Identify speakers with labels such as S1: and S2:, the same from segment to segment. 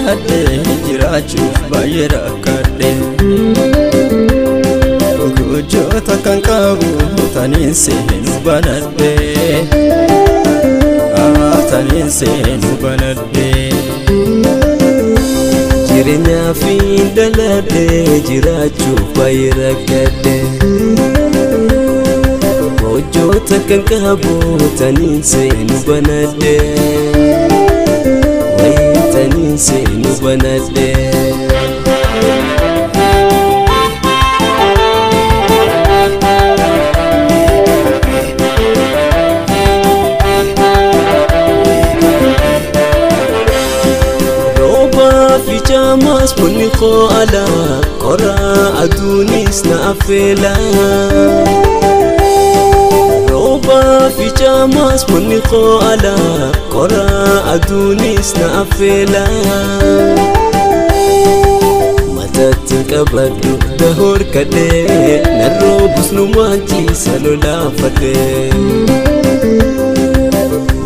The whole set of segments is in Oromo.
S1: lolade jirachuuf baay'ee rakkadhe gochoota kan qabu taniin seenu banadhe taniin seenu banadhe jireenyaa fi dalade jirachuuf baay'ee rakkadhe gochoota kan qabu taniin seenu banadhe taniin seenu banadhe Fichamas puniko ala kora adunis na afela Roba fichamas puniko ala kora adunis na afela Matatin kabadu dahor kade narobus numanchi salola fade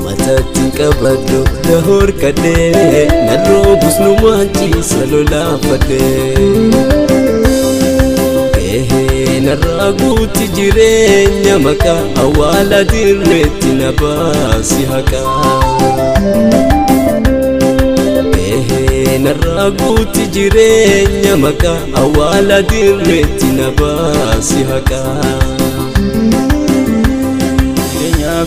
S1: Matatin kabadu dahor kade narobus numanchi salola fade naraguti jireenya maka awala dirretti nabasi haka naraguti jireenya maka awala dirretti nabasi haka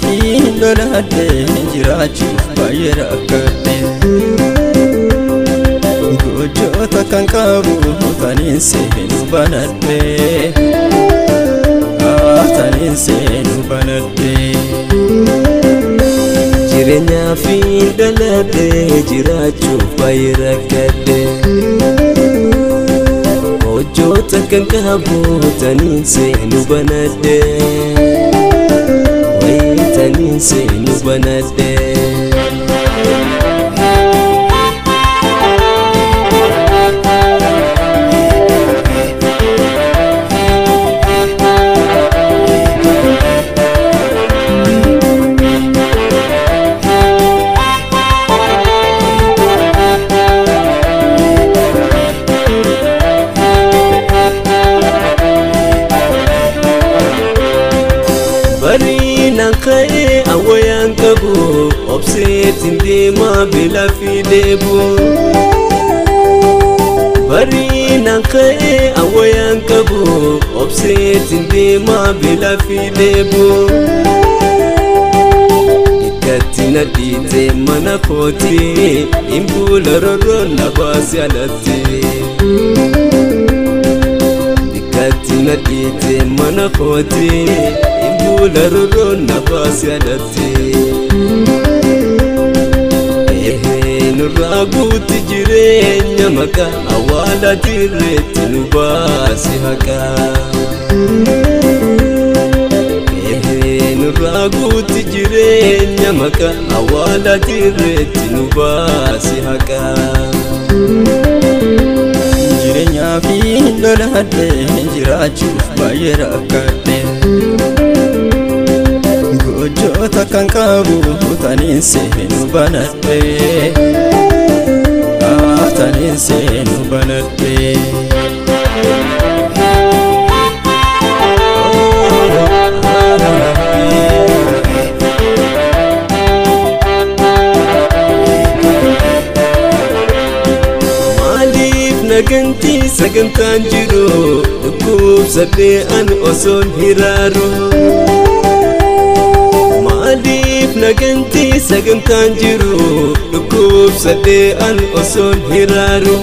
S1: fi lolade jirachuuf baay'ee rakkadhe gochoota kan qabu taniin seenu banadhe taniin seenu banadhe jireenyaa fi lolade jirachuuf baay'ee rakkadhe gochoota kan qabu taniin seenu banadhe taniin seenu banadhe Nakae awayan kabu obsetin dema bila fidebu Bari nakae awayan kabu obsetin dema bila fidebu Ikatina dite mana koti imbula roro nabasi alati Ikatina dite mana koti Laruro nabasi alati nuraguti jireenya maka awala dirretti nubasi haka nuraguti jireenya maka awala dirretti nubasi haka jireenyaa fi lolade jirachuuf baay'ee rakkadhe gochoota kan qabu taniin seenu banadhe taniin seenu banadhe Maaliif naganti sagantaan jiru dhukkubsadhee an osoon hiraaro Maaliif naganti sagantaan jiru dhukkubsadhee an osoon hiraaro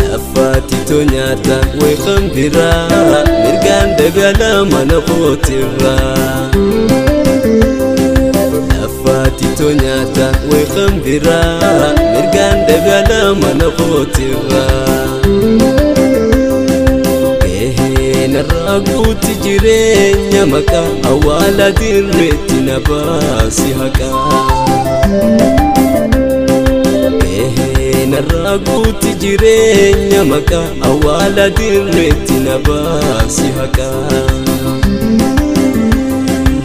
S1: Laffaatti nyaata weeqam biraa mirgaan dagala mana kootirraa Laffaatti nyaata weeqam biraa mirgaan dagala mana kootirraa naraguti jireenya maka awala dirretti nabasi haka naraguti jireenya maka awala dirretti nabasi haka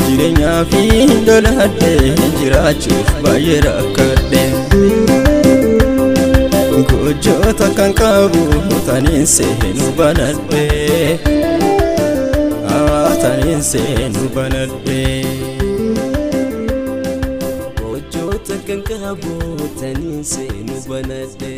S1: jireenyaa fi lolade jirachuuf baay'ee rakkadhe
S2: Gojota kan qabu tanin seenu banadhe tanin seenu banadhe
S1: Gojota kan qabu tanin seenu banadhe